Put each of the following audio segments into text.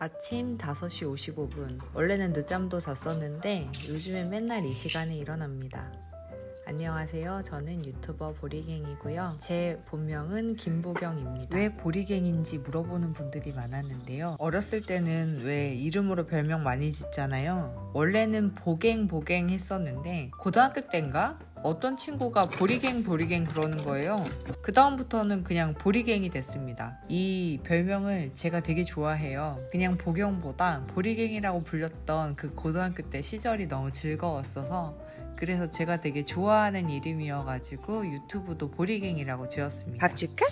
아침 5시 55분. 원래는 늦잠도 잤었는데 요즘엔 맨날 이 시간에 일어납니다. 안녕하세요. 저는 유튜버 보리갱이고요. 제 본명은 김보경입니다. 왜 보리갱인지 물어보는 분들이 많았는데요. 어렸을 때는 왜 이름으로 별명 많이 짓잖아요. 원래는 보갱 했었는데 고등학교 때인가? 어떤 친구가 보리갱 그러는 거예요. 그 다음부터는 그냥 보리갱이 됐습니다. 이 별명을 제가 되게 좋아해요. 그냥 보경보다 보리갱이라고 불렸던 그 고등학교 때 시절이 너무 즐거웠어서 그래서 제가 되게 좋아하는 이름이어가지고 유튜브도 보리갱이라고 지었습니다. 밥 줄까?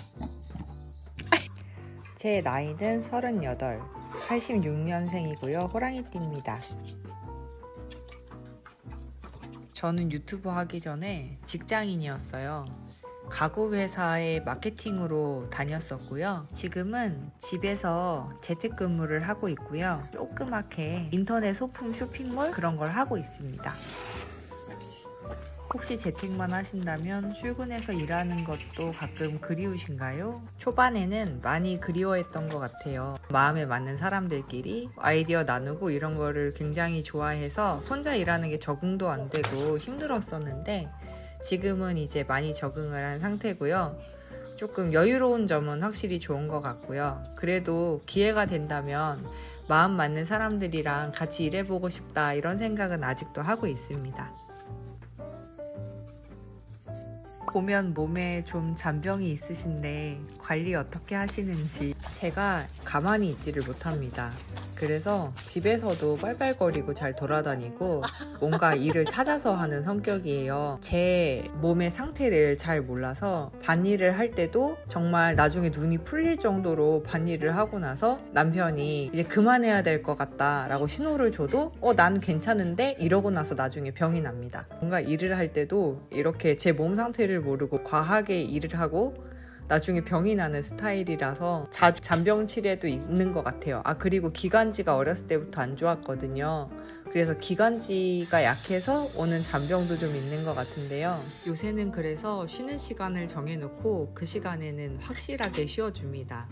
제 나이는 38, 86년생이고요. 호랑이띠입니다. 저는 유튜브 하기 전에 직장인이었어요. 가구 회사의 마케팅으로 다녔었고요. 지금은 집에서 재택근무를 하고 있고요. 조그맣게 인터넷 소품 쇼핑몰 그런 걸 하고 있습니다. 혹시 재택만 하신다면 출근해서 일하는 것도 가끔 그리우신가요? 초반에는 많이 그리워했던 것 같아요. 마음에 맞는 사람들끼리 아이디어 나누고 이런 거를 굉장히 좋아해서 혼자 일하는 게 적응도 안 되고 힘들었었는데 지금은 이제 많이 적응을 한 상태고요. 조금 여유로운 점은 확실히 좋은 것 같고요. 그래도 기회가 된다면 마음 맞는 사람들이랑 같이 일해보고 싶다 이런 생각은 아직도 하고 있습니다. 보면 몸에 좀 잔병이 있으신데 관리 어떻게 하시는지 제가 가만히 있지를 못합니다. 그래서 집에서도 빨빨거리고 잘 돌아다니고 뭔가 일을 찾아서 하는 성격이에요. 제 몸의 상태를 잘 몰라서 밭일을 할 때도 정말 나중에 눈이 풀릴 정도로 밭일을 하고 나서 남편이 이제 그만해야 될 것 같다 라고 신호를 줘도 난 괜찮은데 이러고 나서 나중에 병이 납니다. 뭔가 일을 할 때도 이렇게 제 몸 상태를 모르고 과하게 일을 하고 나중에 병이 나는 스타일이라서 자주 잔병 치레도 있는 것 같아요. 그리고 기관지가 어렸을 때부터 안 좋았거든요. 그래서 기관지가 약해서 오는 잔병도 좀 있는 것 같은데요. 요새는 그래서 쉬는 시간을 정해놓고 그 시간에는 확실하게 쉬어줍니다.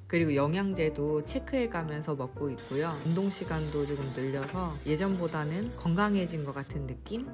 그리고 영양제도 체크해가면서 먹고 있고요. 운동 시간도 조금 늘려서 예전보다는 건강해진 것 같은 느낌?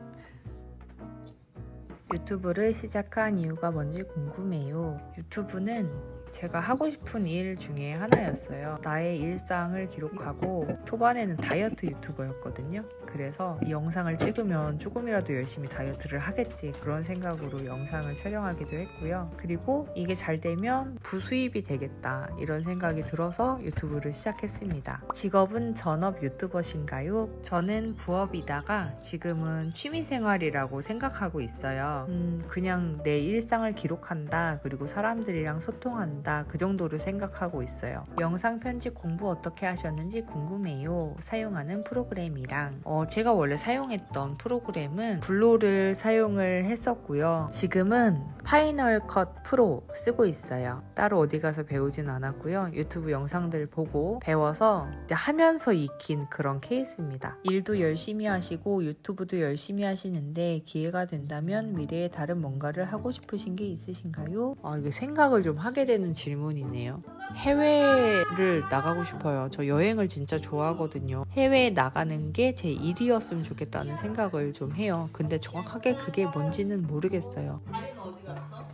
유튜브를 시작한 이유가 뭔지 궁금해요. 유튜브는 제가 하고 싶은 일 중에 하나였어요. 나의 일상을 기록하고 초반에는 다이어트 유튜버였거든요. 그래서 이 영상을 찍으면 조금이라도 열심히 다이어트를 하겠지 그런 생각으로 영상을 촬영하기도 했고요. 그리고 이게 잘 되면 부수입이 되겠다 이런 생각이 들어서 유튜브를 시작했습니다. 직업은 전업 유튜버신가요? 저는 부업이다가 지금은 취미생활이라고 생각하고 있어요. 그냥 내 일상을 기록한다 그리고 사람들이랑 소통한다 그 정도로 생각하고 있어요. 영상 편집 공부 어떻게 하셨는지 궁금해요. 사용하는 프로그램이랑 제가 원래 사용했던 프로그램은 블로를 사용을 했었고요. 지금은 파이널 컷 프로 쓰고 있어요. 따로 어디 가서 배우진 않았고요. 유튜브 영상들 보고 배워서 이제 하면서 익힌 그런 케이스입니다. 일도 열심히 하시고 유튜브도 열심히 하시는데 기회가 된다면 미래에 다른 뭔가를 하고 싶으신 게 있으신가요? 이게 생각을 좀 하게 되는 질문이네요. 해외를 나가고 싶어요. 저 여행을 진짜 좋아하거든요. 해외에 나가는 게 제 일이었으면 좋겠다는 생각을 좀 해요. 근데 정확하게 그게 뭔지는 모르겠어요. 다리는 어디 갔어?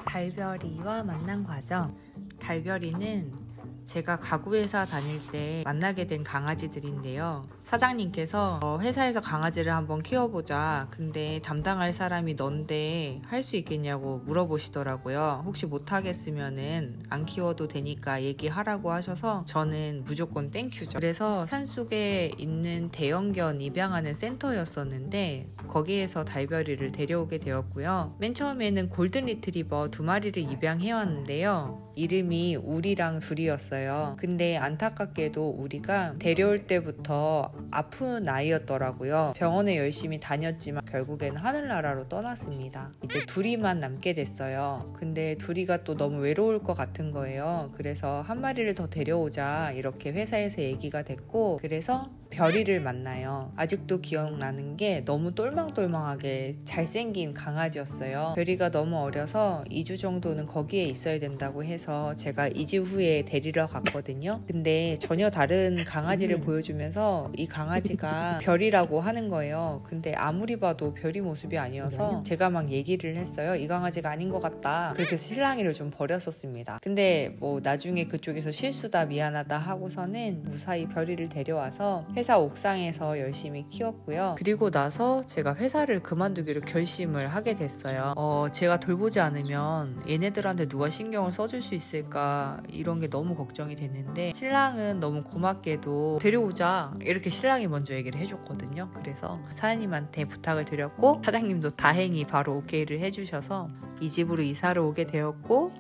달별이와 만난 과정. 달별이는 제가 가구회사 다닐 때 만나게 된 강아지들인데요. 사장님께서 회사에서 강아지를 한번 키워보자. 근데 담당할 사람이 넌데 할 수 있겠냐고 물어보시더라고요. 혹시 못하겠으면은 안 키워도 되니까 얘기하라고 하셔서 저는 무조건 땡큐죠. 그래서 산속에 있는 대형견 입양하는 센터였었는데 거기에서 달별이를 데려오게 되었고요. 맨 처음에는 골든 리트리버 2마리를 입양해왔는데요. 이름이 우리랑 둘이었어요. 있었어요. 근데 안타깝게도 우리가 데려올 때부터 아픈 아이였더라고요. 병원에 열심히 다녔지만 결국에는 하늘나라로 떠났습니다. 이제 둘이만 남게 됐어요. 근데 둘이가 또 너무 외로울 것 같은 거예요. 그래서 한 마리를 더 데려오자 이렇게 회사에서 얘기가 됐고, 그래서 별이를 만나요. 아직도 기억나는 게 너무 똘망똘망하게 잘생긴 강아지였어요. 별이가 너무 어려서 2주 정도는 거기에 있어야 된다고 해서 제가 2주 후에 데리러 갔거든요. 근데 전혀 다른 강아지를 보여주면서 이 강아지가 별이라고 하는 거예요. 근데 아무리 봐도 별이 모습이 아니어서 제가 막 얘기를 했어요. 이 강아지가 아닌 것 같다. 그렇게 실랑이를 좀 벌였었습니다. 근데 뭐 나중에 그쪽에서 실수다 미안하다 하고서는 무사히 별이를 데려와서 회사 옥상에서 열심히 키웠고요. 그리고 나서 제가 회사를 그만두기로 결심을 하게 됐어요. 제가 돌보지 않으면 얘네들한테 누가 신경을 써줄 수 있을까 이런 게 너무 걱정이 됐는데, 신랑은 너무 고맙게도 데려오자 이렇게 신랑이 먼저 얘기를 해줬거든요. 그래서 사장님한테 부탁을 드렸고 사장님도 다행히 바로 오케이를 해주셔서 이 집으로 이사를 오게 되었고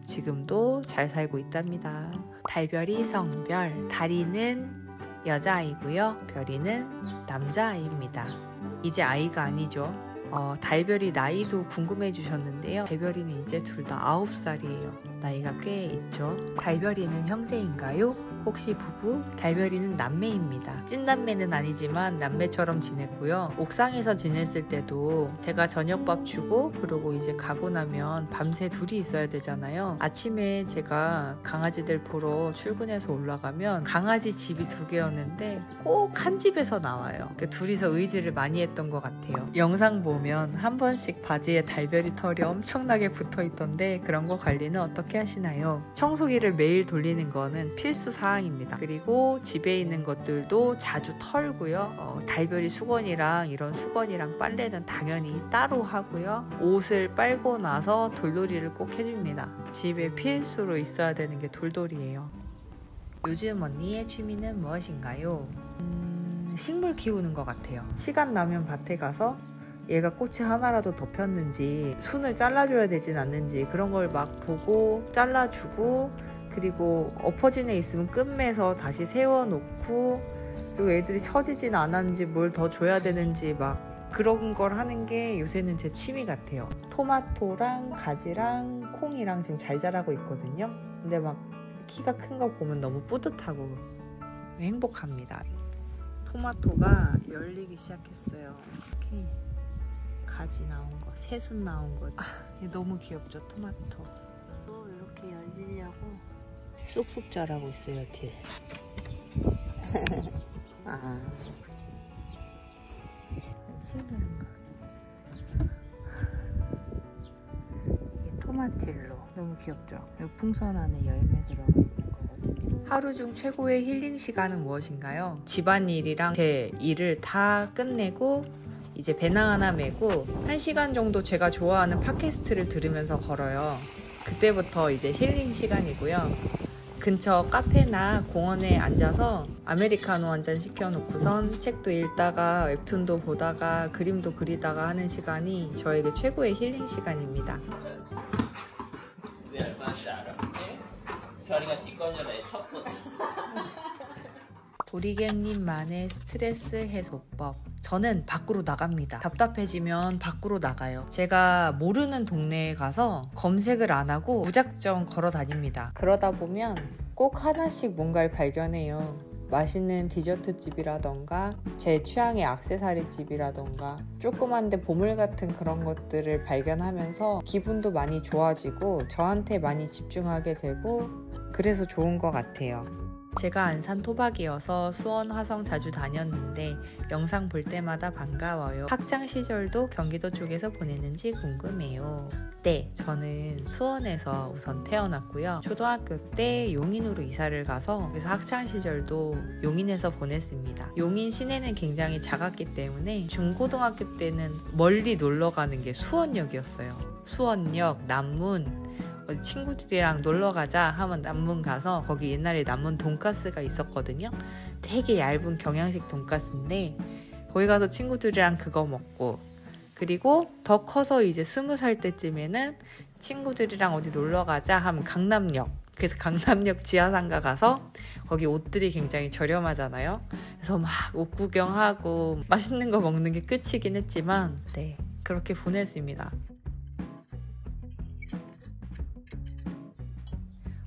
지금도 잘 살고 있답니다. 달별이 성별, 다리는 여자아이고요. 별이는 남자아이입니다. 이제 아이가 아니죠. 달별이 나이도 궁금해 주셨는데요. 달별이는 이제 둘 다 9살이에요. 나이가 꽤 있죠. 달별이는 형제인가요? 혹시 부부? 달별이는 남매입니다. 찐남매는 아니지만 남매처럼 지냈고요. 옥상에서 지냈을 때도 제가 저녁밥 주고 그러고 이제 가고 나면 밤새 둘이 있어야 되잖아요. 아침에 제가 강아지들 보러 출근해서 올라가면 강아지 집이 2개였는데 꼭 한 집에서 나와요. 그러니까 둘이서 의지를 많이 했던 것 같아요. 영상 보면 한 번씩 바지에 달별이 털이 엄청나게 붙어 있던데 그런 거 관리는 어떻게 하시나요? 청소기를 매일 돌리는 거는 필수 사항입니다. 그리고 집에 있는 것들도 자주 털고요. 달별이 수건이랑 이런 수건이랑 빨래는 당연히 따로 하고요. 옷을 빨고 나서 돌돌이를 꼭 해줍니다. 집에 필수로 있어야 되는 게 돌돌이에요. 요즘 언니의 취미는 무엇인가요? 식물 키우는 것 같아요. 시간 나면 밭에 가서 얘가 꽃이 하나라도 더 폈는지 순을 잘라줘야 되진 않는지 그런 걸 막 보고 잘라주고, 그리고 엎어진 애 있으면 끝매서 다시 세워놓고, 그리고 애들이 처지진 않았는지 뭘 더 줘야 되는지 막 그런 걸 하는 게 요새는 제 취미 같아요. 토마토랑 가지랑 콩이랑 지금 잘 자라고 있거든요. 근데 막 키가 큰 거 보면 너무 뿌듯하고 행복합니다. 토마토가 열리기 시작했어요. 이렇게 가지 나온 거, 새순 나온 거. 너무 귀엽죠, 토마토. 또 이렇게 열리려고 쑥쑥 자라고 있어요, 뒤에. 신기한가? 이게 토마틸로. 너무 귀엽죠? 이 풍선 안에 열매 들어가 있는 거거든요. 하루 중 최고의 힐링 시간은 무엇인가요? 집안일이랑 제 일을 다 끝내고 이제 배낭 하나 메고 1시간 정도 제가 좋아하는 팟캐스트를 들으면서 걸어요. 그때부터 이제 힐링 시간이고요. 근처 카페나 공원에 앉아서 아메리카노 한 잔 시켜놓고선 책도 읽다가 웹툰도 보다가 그림도 그리다가 하는 시간이 저에게 최고의 힐링 시간입니다. 왜 얼마인지 알아? 별이가 뒷건전에 쳤거든. 도리갱님만의 스트레스 해소법. 저는 밖으로 나갑니다. 답답해지면 밖으로 나가요. 제가 모르는 동네에 가서 검색을 안 하고 무작정 걸어 다닙니다. 그러다 보면 꼭 하나씩 뭔가를 발견해요. 맛있는 디저트 집이라던가 제 취향의 액세서리 집이라던가 조그만데 보물 같은 그런 것들을 발견하면서 기분도 많이 좋아지고 저한테 많이 집중하게 되고 그래서 좋은 것 같아요. 제가 안산 토박이어서 수원 화성 자주 다녔는데 영상 볼 때마다 반가워요. 학창 시절도 경기도 쪽에서 보냈는지 궁금해요. 네, 저는 수원에서 우선 태어났고요. 초등학교 때 용인으로 이사를 가서 그래서 학창 시절도 용인에서 보냈습니다. 용인 시내는 굉장히 작았기 때문에 중고등학교 때는 멀리 놀러 가는 게 수원역이었어요. 수원역, 남문, 친구들이랑 놀러 가자 하면 남문 가서 거기 옛날에 남문 돈가스가 있었거든요. 되게 얇은 경양식 돈가스인데 거기 가서 친구들이랑 그거 먹고, 그리고 더 커서 이제 20살 때쯤에는 친구들이랑 어디 놀러 가자 하면 강남역, 그래서 강남역 지하상가 가서 거기 옷들이 굉장히 저렴하잖아요. 그래서 막 옷 구경하고 맛있는 거 먹는 게 끝이긴 했지만 네, 그렇게 보냈습니다.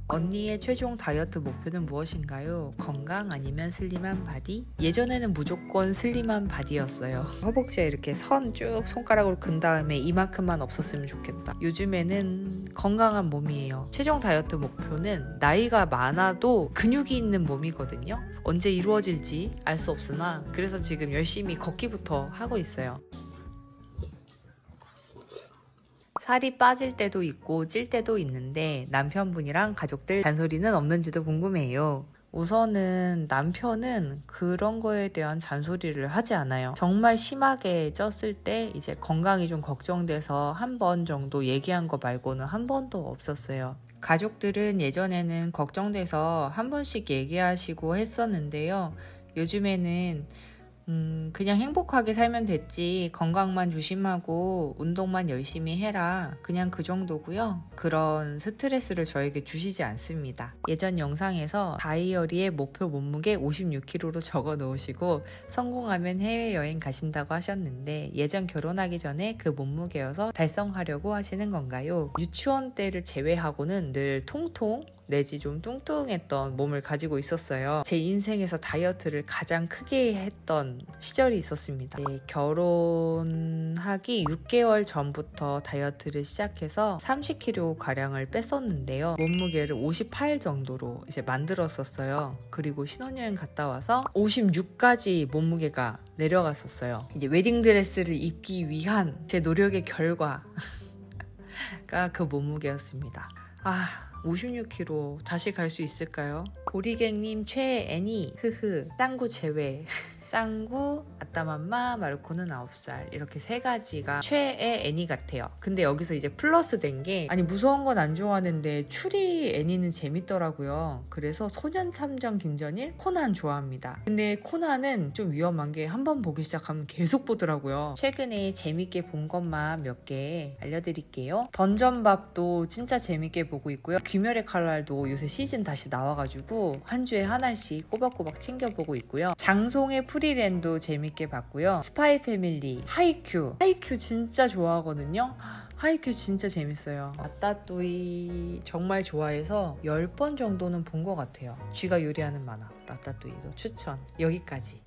언니의 최종 다이어트 목표는 무엇인가요? 건강 아니면 슬림한 바디? 예전에는 무조건 슬림한 바디였어요. 허벅지에 이렇게 선 쭉 손가락으로 근 다음에 이만큼만 없었으면 좋겠다. 요즘에는 건강한 몸이에요. 최종 다이어트 목표는 나이가 많아도 근육이 있는 몸이거든요. 언제 이루어질지 알 수 없으나 그래서 지금 열심히 걷기부터 하고 있어요. 살이 빠질 때도 있고 찔 때도 있는데 남편분이랑 가족들 잔소리는 없는지도 궁금해요. 우선은 남편은 그런 거에 대한 잔소리를 하지 않아요. 정말 심하게 쪘을 때 이제 건강이 좀 걱정돼서 한 번 정도 얘기한 거 말고는 한 번도 없었어요. 가족들은 예전에는 걱정돼서 한 번씩 얘기하시고 했었는데요. 요즘에는 그냥 행복하게 살면 됐지, 건강만 조심하고 운동만 열심히 해라, 그냥 그 정도고요. 그런 스트레스를 저에게 주시지 않습니다. 예전 영상에서 다이어리에 목표 몸무게 56kg로 적어 놓으시고 성공하면 해외여행 가신다고 하셨는데 예전 결혼하기 전에 그 몸무게여서 달성하려고 하시는 건가요? 유치원 때를 제외하고는 늘 통통 내지 좀 뚱뚱했던 몸을 가지고 있었어요. 제 인생에서 다이어트를 가장 크게 했던 시절이 있었습니다. 네, 결혼하기 6개월 전부터 다이어트를 시작해서 30kg 가량을 뺐었는데요. 몸무게를 58 정도로 이제 만들었었어요. 그리고 신혼여행 갔다 와서 56까지 몸무게가 내려갔었어요. 이제 웨딩드레스를 입기 위한 제 노력의 결과가 그 몸무게였습니다. 56kg 다시 갈 수 있을까요? 보리갱님 최애 애니 짱구 제외. 짱구, 아따맘마, 마르코는 9살 이렇게 세 가지가 최애 애니 같아요. 근데 여기서 이제 플러스 된 게, 아니 무서운 건 안 좋아하는데 추리 애니는 재밌더라고요. 그래서 소년탐정 김전일, 코난 좋아합니다. 근데 코난은 좀 위험한 게 한 번 보기 시작하면 계속 보더라고요. 최근에 재밌게 본 것만 몇 개 알려드릴게요. 던전밥도 진짜 재밌게 보고 있고요. 귀멸의 칼날도 요새 시즌 다시 나와가지고 한 주에 하나씩 꼬박꼬박 챙겨보고 있고요. 장송의 프리랜도 재밌게 봤고요. 스파이 패밀리, 하이큐 진짜 좋아하거든요. 하이큐 진짜 재밌어요. 라따뚜이 정말 좋아해서 10번 정도는 본 것 같아요. 쥐가 요리하는 만화 라따뚜이도 추천. 여기까지.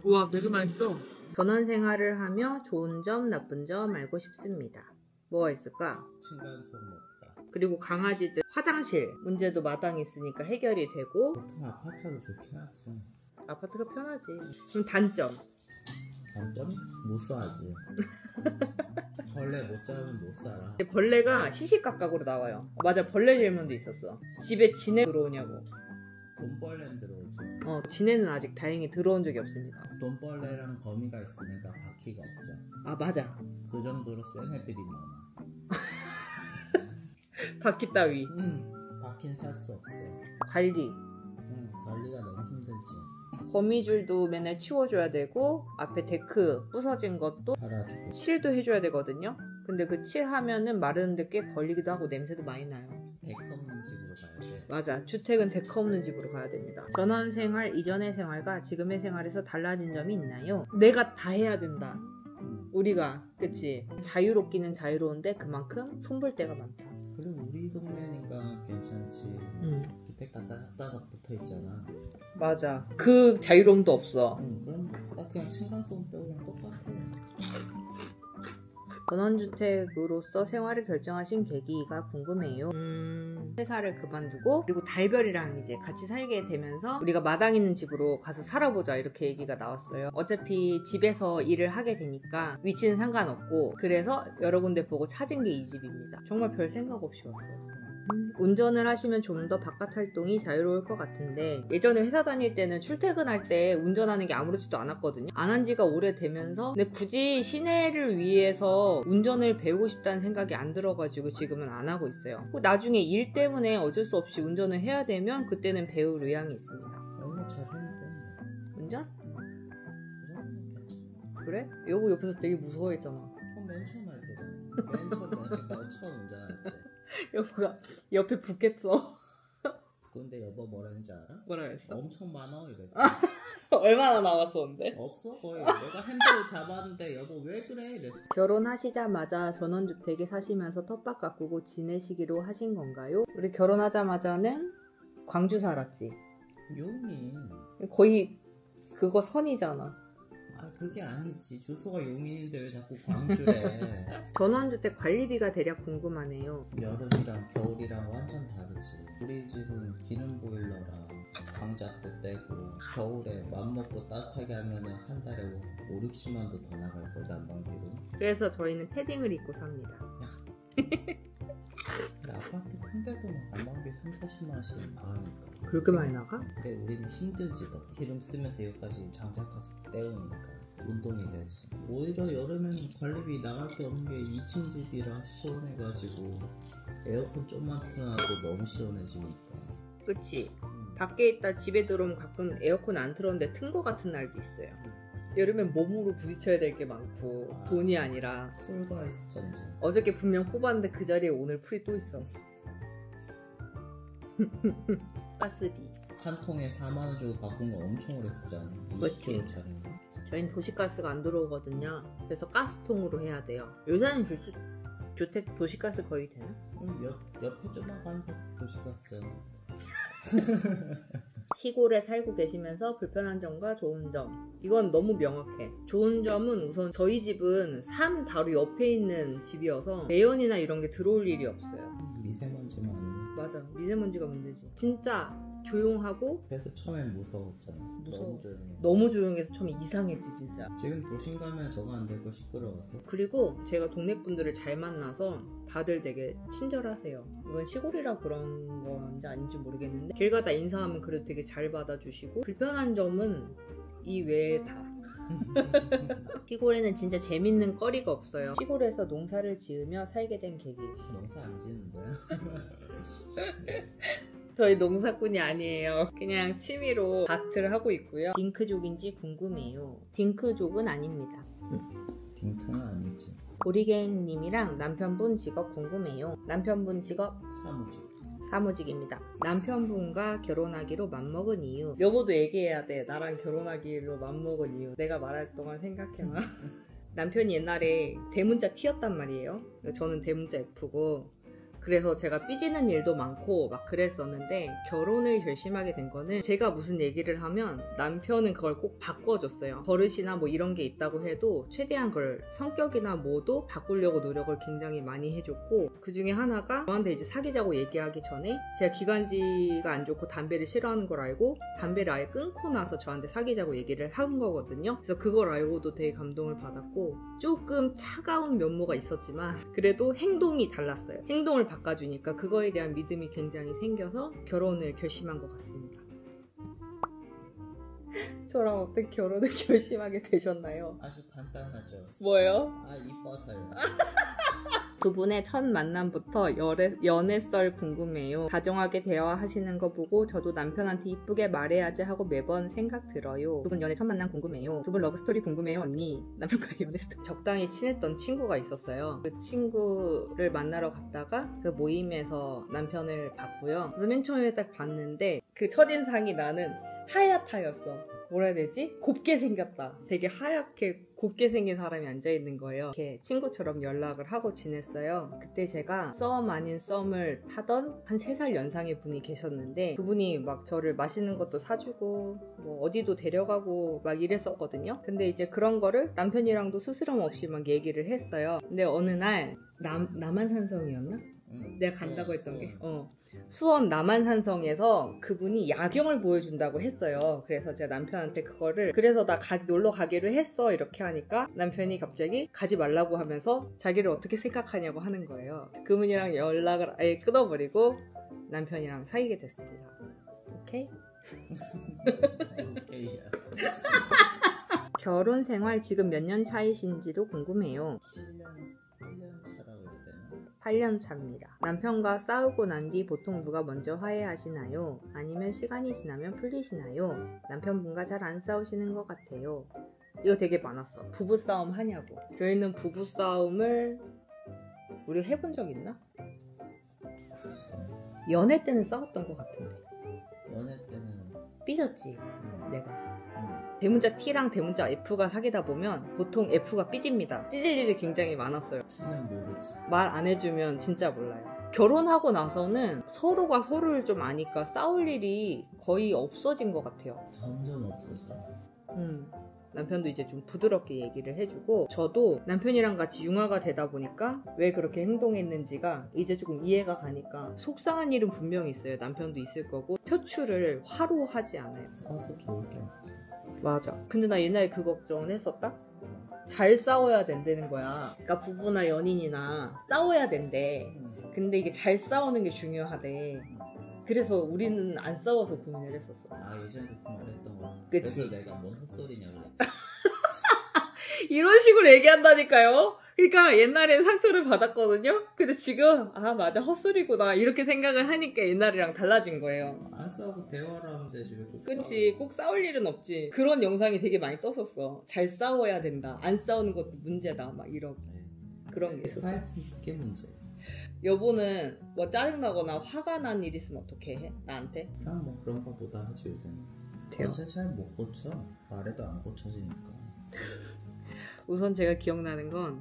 우와, 되게 맛있어. 전원생활을 하며 좋은 점 나쁜 점 알고 싶습니다. 뭐가 있을까? 층간소음 없다. 그리고 강아지들 화장실 문제도 마땅히 있으니까 해결이 되고. 보통 아파트도 좋긴 하지. 아파트가 편하지. 그럼 단점? 단점? 무수하지. 벌레 못 잡으면 못 살아. 근데 벌레가 시시각각으로 나와요. 맞아, 벌레 질문도 있었어. 집에 지네 들어오냐고. 돈벌레는 들어오지. 지네는 아직 다행히 들어온 적이 없습니다. 돈벌레랑 거미가 있으니까 바퀴가 없죠. 맞아. 그 정도로 센 애들이 많아. 바퀴 따위. 바퀴는 살 수 없어. 관리. 관리가 너무 힘들지. 거미줄도 맨날 치워줘야 되고 앞에 데크 부서진 것도 갈아주고 칠도 해줘야 되거든요. 근데 그 칠하면은 마르는데 꽤 걸리기도 하고 냄새도 많이 나요. 데크 없는 집으로 가야 돼. 맞아, 주택은 데크 없는 집으로 가야 됩니다. 전원생활 이전의 생활과 지금의 생활에서 달라진 점이 있나요? 내가 다 해야 된다. 우리가 그치? 자유롭기는 자유로운데 그만큼 손볼 데가 많다. 그리고 우리 동네니까 괜찮지. 주택 다닥다닥 붙어있잖아. 맞아, 그 자유로움도 없어. 그럼 딱 그냥 층간소음 빼고 그냥 똑같아. 전원주택으로서 생활을 결정하신 계기가 궁금해요. 회사를 그만두고 그리고 달별이랑 이제 같이 살게 되면서 우리가 마당 있는 집으로 가서 살아보자 이렇게 얘기가 나왔어요. 어차피 집에서 일을 하게 되니까 위치는 상관없고, 그래서 여러 군데 보고 찾은 게 이 집입니다. 정말 별 생각 없이 왔어요. 운전을 하시면 좀 더 바깥 활동이 자유로울 것 같은데, 예전에 회사 다닐 때는 출퇴근할 때 운전하는 게 아무렇지도 않았거든요. 안 한 지가 오래되면서 근데 굳이 시내를 위해서 운전을 배우고 싶다는 생각이 안 들어가지고 지금은 안 하고 있어요. 나중에 일 때문에 어쩔 수 없이 운전을 해야 되면 그때는 배울 의향이 있습니다. 너무 잘했는데. 운전? 그 정도면 괜찮아. 그래? 여보 옆에서 되게 무서워했잖아. 그럼 맨 처음 할 때잖아. 맨 처음에 아직 나 처음 운전할 때. 여보가 옆에 붙겠어. 근데 여보 뭐라는지 알아? 뭐라 그랬어? 엄청 많아 이랬어. 얼마나 남았었는데? 없어 거의. 내가 핸들 잡았는데 여보 왜 그래 이랬어. 결혼하시자마자 전원주택에 사시면서 텃밭 가꾸고 지내시기로 하신 건가요? 우리 결혼하자마자는 광주 살았지. 용인. 거의 그거 선이잖아. 아 그게 아니지. 주소가 용인인데 왜 자꾸 광주래. 전원주택 관리비가 대략 궁금하네요. 여름이랑 겨울이랑 완전 다르지. 우리 집은 기름 보일러랑 강작도 떼고 겨울에 맘먹고 따뜻하게 하면은 한 달에 5, 60만도 더 나갈 걸 난방비로. 그래서 저희는 패딩을 입고 삽니다. 근데 아파트 큰데도 난방비 3, 40만원씩 나가니까. 그렇게 많이 나가? 근데 우리는 힘들지 더. 기름 쓰면서 여기까지 장작가서 때우니까 운동이 되지. 오히려 여름에는 관리비 나갈 게 없는 게 2층 집이라 시원해가지고 에어컨 좀만 틀어놔도 너무 시원해지니까. 그치. 밖에 있다 집에 들어오면 가끔 에어컨 안 틀었는데 튼 거 같은 날도 있어요. 여름엔 몸으로 부딪혀야 될 게 많고 돈이 아니라 풀과 전쟁. 어저께 분명 뽑았는데 그 자리에 오늘 풀이 또 있어. 가스비. 한 통에 4만원 주고 바꾼 거 엄청 오래 쓰잖아. 20kg짜리. 저희는 도시가스가 안 들어오거든요. 그래서 가스통으로 해야 돼요. 요새는 주택 도시가스 거의 되나? 옆에 좀만 가면 도시가스잖아. 시골에 살고 계시면서 불편한 점과 좋은 점. 이건 너무 명확해. 좋은 점은 우선 저희 집은 산 바로 옆에 있는 집이어서 매연이나 이런 게 들어올 일이 없어요. 미세먼지만. 맞아. 미세먼지가 문제지. 진짜 조용하고. 그래서 처음엔 무서웠잖아. 너무 조용해. 너무 조용해서 처음에 이상했지 진짜. 지금 도심 가면 저거 안 되고 시끄러워서. 그리고 제가 동네 분들을 잘 만나서 다들 되게 친절하세요. 이건 시골이라 그런 건지 아닌지 모르겠는데 길 가다 인사하면 그래도 되게 잘 받아주시고. 불편한 점은 이 외에 다. 시골에는 진짜 재밌는 거리가 없어요. 시골에서 농사를 지으며 살게 된 계기. 농사 안 지는데요? 저희 농사꾼이 아니에요. 그냥 취미로 밭을 하고 있고요. 딩크족인지 궁금해요. 딩크족은 아닙니다. 딩크는 아니지. 보리갱님이랑 남편분 직업 궁금해요. 남편분 직업 사무직입니다. 남편분과 결혼하기로 맘먹은 이유. 여보도 얘기해야 돼. 나랑 결혼하기로 맘먹은 이유. 내가 말할 동안 생각해놔. 남편이 옛날에 대문자 T였단 말이에요. 저는 대문자 F고. 그래서 제가 삐지는 일도 많고 막 그랬었는데 결혼을 결심하게 된 거는 제가 무슨 얘기를 하면 남편은 그걸 꼭 바꿔줬어요. 버릇이나 뭐 이런 게 있다고 해도 최대한 그걸 성격이나 뭐도 바꾸려고 노력을 굉장히 많이 해줬고, 그 중에 하나가 저한테 이제 사귀자고 얘기하기 전에 제가 기관지가 안 좋고 담배를 싫어하는 걸 알고 담배를 아예 끊고 나서 저한테 사귀자고 얘기를 한 거거든요. 그래서 그걸 알고도 되게 감동을 받았고, 조금 차가운 면모가 있었지만 그래도 행동이 달랐어요. 행동을 바꿔주니까 그거에 대한 믿음이 굉장히 생겨서 결혼을 결심한 것 같습니다. 저랑 어떻게 결혼을 결심하게 되셨나요? 아주 간단하죠. 뭐요? 이뻐서요. 두 분의 첫 만남부터 연애썰 궁금해요. 다정하게 대화하시는 거 보고 저도 남편한테 이쁘게 말해야지 하고 매번 생각 들어요. 두 분 연애 첫 만남 궁금해요. 두 분 러브스토리 궁금해요. 언니, 남편과의 연애스토리. 적당히 친했던 친구가 있었어요. 그 친구를 만나러 갔다가 그 모임에서 남편을 봤고요. 그래서 맨 처음에 딱 봤는데 그 첫인상이 나는 하얗다였어. 뭐라 해야 되지? 곱게 생겼다. 되게 하얗게 곱게 생긴 사람이 앉아있는 거예요. 이렇게 친구처럼 연락을 하고 지냈어요. 그때 제가 썸 아닌 썸을 타던 한 3살 연상의 분이 계셨는데, 그분이 막 저를 맛있는 것도 사주고 뭐 어디도 데려가고 막 이랬었거든요. 근데 이제 그런 거를 남편이랑도 스스럼 없이 막 얘기를 했어요. 근데 어느 날 남한산성이었나? 내가 간다고 했던 게 수원 남한산성에서 그분이 야경을 보여준다고 했어요. 그래서 제가 남편한테 그거를, 그래서 나 놀러 가기로 했어 이렇게 하니까 남편이 갑자기 가지 말라고 하면서 자기를 어떻게 생각하냐고 하는 거예요. 그분이랑 연락을 아예 끊어버리고 남편이랑 사귀게 됐습니다. 오케이? 오케이야. 결혼 생활 지금 몇 년 차이신지도 궁금해요. 8년 차라고 해야 되나? 8년 차입니다. 남편과 싸우고 난 뒤 보통 누가 먼저 화해하시나요? 아니면 시간이 지나면 풀리시나요? 남편분과 잘 안 싸우시는 것 같아요. 이거 되게 많았어. 부부싸움 하냐고. 저희는 부부싸움을 우리 해본 적 있나? 연애 때는 싸웠던 것 같은데. 연애 때는 삐졌지 내가. 응. 대문자 T랑 대문자 F가 사귀다 보면 보통 F가 삐집니다. 삐질 일이 굉장히 많았어요. T는 모르지. 말 안 해주면 진짜 몰라요. 결혼하고 나서는 서로가 서로를 좀 아니까 싸울 일이 거의 없어진 것 같아요. 점점 없어져. 남편도 이제 좀 부드럽게 얘기를 해주고, 저도 남편이랑 같이 융화가 되다 보니까 왜 그렇게 행동했는지가 이제 조금 이해가 가니까 속상한 일은 분명히 있어요. 남편도 있을 거고 표출을 화로 하지 않아요. 싸워서 좋을 게 없지. 맞아. 근데 나 옛날에 그 걱정은 했었다. 잘 싸워야 된다는 거야. 그러니까 부부나 연인이나 싸워야 된대. 근데 이게 잘 싸우는 게 중요하대. 그래서 우리는 안 싸워서 고민을 했었어. 아, 예전에도 그 말 했던 거. 그치? 그래서 내가 뭔 헛소리냐 그랬지. 이런 식으로 얘기한다니까요. 그러니까 옛날에 상처를 받았거든요. 근데 지금 아 맞아 헛소리구나 이렇게 생각을 하니까 옛날이랑 달라진 거예요. 안 싸우고 대화를 하면 되지 왜 꼭 그치, 꼭 싸울 일은 없지. 그런 영상이 되게 많이 떴었어. 잘 싸워야 된다, 안 싸우는 것도 문제다 막 이런 그런 게 있었어. 하여튼 그게 문제. 여보는 뭐 짜증나거나 화가 난 일 있으면 어떻게 해? 나한테? 그냥 뭐 그런 거보다 하지 요새는. 어제 잘 못 고쳐. 말해도 안 고쳐지니까. 우선 제가 기억나는 건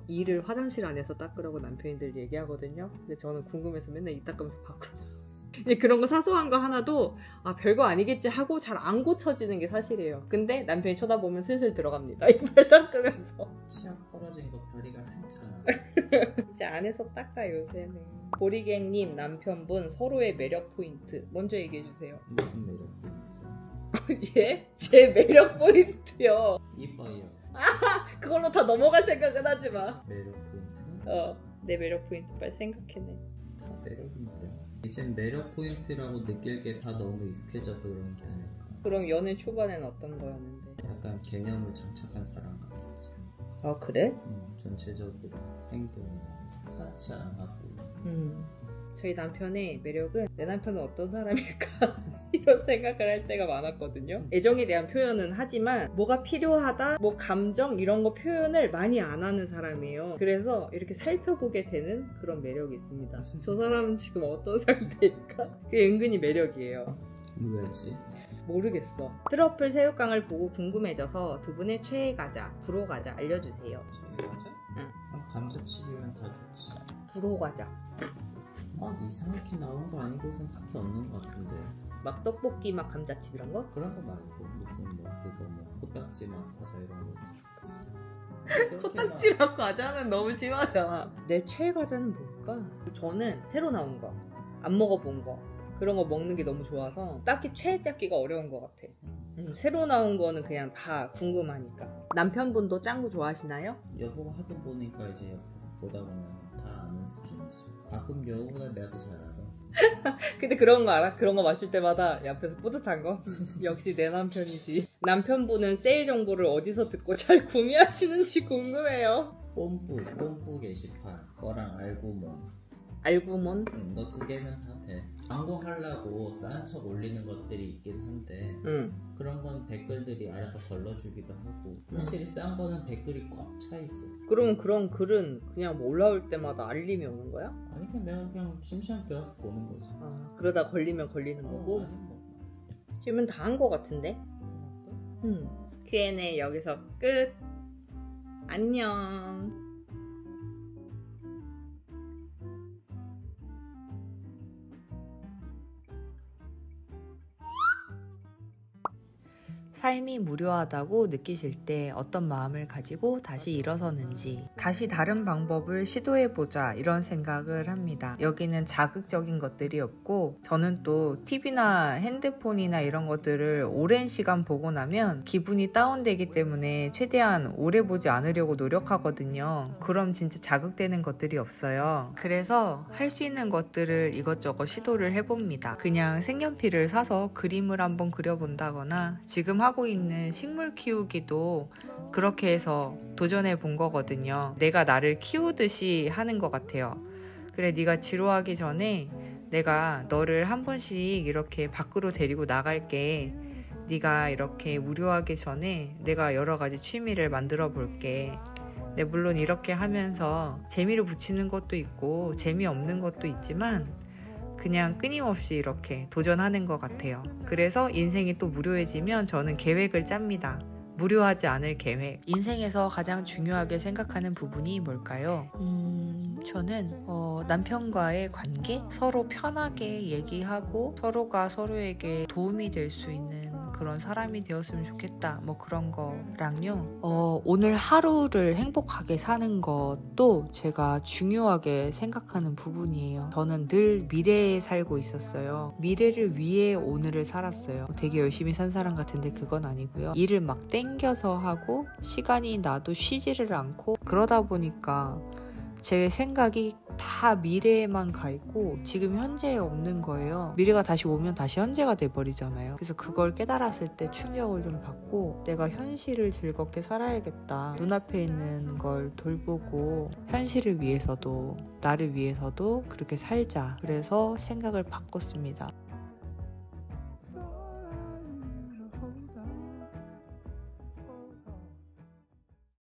이를 화장실 안에서 닦으라고 남편이들 얘기하거든요. 근데 저는 궁금해서 맨날 이 닦으면서 밖으로 근데 그런 거 사소한 거 하나도 아 별거 아니겠지 하고 잘 안 고쳐지는 게 사실이에요. 근데 남편이 쳐다보면 슬슬 들어갑니다. 이발 닦으면서. 치약 벌어진 거 별이가 한참. 이제 안에서 닦아 요새는. 보리갱님 남편분 서로의 매력 포인트 먼저 얘기해주세요. 무슨 매력 포인트? 예? 제 매력 포인트요. 이뻐요. 그걸로 다 넘어갈 생각은 하지 마. 매력 포인트? 내 매력 포인트 빨리 생각해내. 다 매력인데요. 이젠 매력 포인트라고 느낄 게 다 너무 익숙해져서 그런 게 아닐까. 그럼 연애 초반에는 어떤 거였는데? 약간 개념을 장착한 사람 같았지. 아 그래? 전체적으로 행동이 사치 안 하고. 저희 남편의 매력은 내 남편은 어떤 사람일까 이런 생각을 할 때가 많았거든요. 애정에 대한 표현은 하지만 뭐가 필요하다, 뭐 감정 이런 거 표현을 많이 안 하는 사람이에요. 그래서 이렇게 살펴보게 되는 그런 매력이 있습니다. 저 사람은 지금 어떤 상태일까? 그게 은근히 매력이에요. 왜지? 모르겠어. 트러플 새우깡을 보고 궁금해져서 두 분의 최애 과자, 불호 과자 알려주세요. 최애 과자? 응. 감자칩이면 다 좋지. 불호 과자. 막 이상하게 나온 거 아니고선 밖에 없는 것 같은데. 막 떡볶이 막 감자칩 이런 거? 그런 거 말고 무슨 뭐 그거 뭐 코딱지 맛 과자 이런 거 있지. 코딱지랑 과자는 너무 심하잖아. 내 최애 과자는 뭘까? 저는 새로 나온 거, 안 먹어본 거 그런 거 먹는 게 너무 좋아서 딱히 최애 찾기가 어려운 것 같아. 새로 나온 거는 그냥 다 궁금하니까. 남편분도 짠 거 좋아하시나요? 여보가 하도 보니까 이제 옆에서 보다 보면 다 아는 수준이지. 가끔 여보보다 내가 더 잘 알아. 근데 그런 거 알아? 그런 거 마실 때마다 옆에서 뿌듯한 거? 역시 내 남편이지. 남편분은 세일 정보를 어디서 듣고 잘 구매하시는지 궁금해요. 뽐뿌 게시판 거랑 알구몬. 알구몬? 이거 두 개면 다 돼. 광고하려고 싼 척 올리는 것들이 있긴 한데 그런 건 댓글들이 알아서 걸러주기도 하고 확실히 싼 거는 댓글이 꽉 차 있어. 그럼 그런 글은 그냥 뭐 올라올 때마다 알림이 오는 거야? 아니 그냥 내가 그냥 심심하게 들어서 보는 거지. 아 그러다 걸리면 걸리는 거고? 아니 뭐. 질문 다 한 거 같은데? Q&A 여기서 끝. 안녕. 삶이 무료하다고 느끼실 때 어떤 마음을 가지고 다시 일어서는지, 다시 다른 방법을 시도해보자 이런 생각을 합니다. 여기는 자극적인 것들이 없고 저는 또 TV나 핸드폰이나 이런 것들을 오랜 시간 보고 나면 기분이 다운되기 때문에 최대한 오래 보지 않으려고 노력하거든요. 그럼 진짜 자극되는 것들이 없어요. 그래서 할 수 있는 것들을 이것저것 시도를 해봅니다. 그냥 색연필을 사서 그림을 한번 그려본다거나 지금 하고 있는 식물 키우기도 그렇게 해서 도전해 본 거거든요. 내가 나를 키우듯이 하는 것 같아요. 그래, 네가 지루하기 전에 내가 너를 한 번씩 이렇게 밖으로 데리고 나갈게. 네가 이렇게 무료하기 전에 내가 여러 가지 취미를 만들어 볼게. 네, 물론 이렇게 하면서 재미를 붙이는 것도 있고 재미없는 것도 있지만 그냥 끊임없이 이렇게 도전하는 것 같아요. 그래서 인생이 또 무료해지면 저는 계획을 짭니다. 무료하지 않을 계획. 인생에서 가장 중요하게 생각하는 부분이 뭘까요? 저는 남편과의 관계? 서로 편하게 얘기하고 서로가 서로에게 도움이 될 수 있는 그런 사람이 되었으면 좋겠다. 뭐 그런 거랑요. 오늘 하루를 행복하게 사는 것도 제가 중요하게 생각하는 부분이에요. 저는 늘 미래에 살고 있었어요. 미래를 위해 오늘을 살았어요. 되게 열심히 산 사람 같은데 그건 아니고요. 일을 막 땡겨서 하고 시간이 나도 쉬지를 않고 그러다 보니까 제 생각이 다 미래에만 가 있고 지금 현재에 없는 거예요. 미래가 다시 오면 다시 현재가 돼버리잖아요. 그래서 그걸 깨달았을 때 충격을 좀 받고 내가 현실을 즐겁게 살아야겠다. 눈앞에 있는 걸 돌보고 현실을 위해서도 나를 위해서도 그렇게 살자. 그래서 생각을 바꿨습니다.